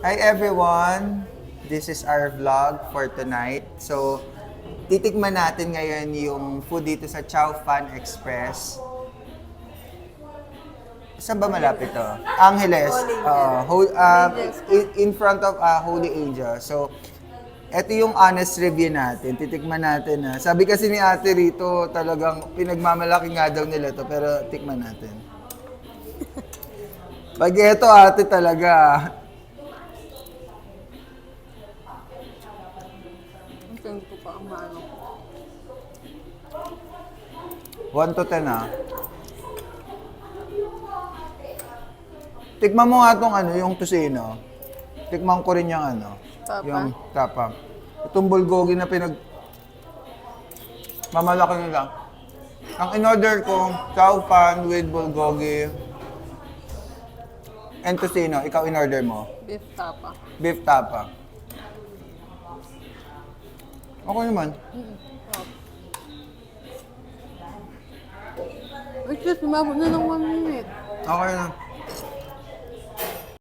Hi everyone! This is our vlog for tonight. So, titikman natin ngayon yung food dito sa Chow Fan Express. Saan ba malapit to? Angeles. In front of Holy Angel. So, ito yung honest review natin. Titikman natin na. Sabi kasi ni ate rito, talagang pinagmamalaki nga daw nila to. Pero tikman natin. Pag ito ate talaga. Hindi ko pa ang maano. 1 to 10 ah. Tikman mo nga itong yung tosino. Tikman ko rin yung Tapa? yung tapa. Itong bulgogi na mamalaki nila. Ang in-order ko, chow fan with bulgogi and tosino. Ikaw in-order mo? Beef tapa. Beef tapa. Okay naman. Wait, just umabot na ng 1 minute. Okay na.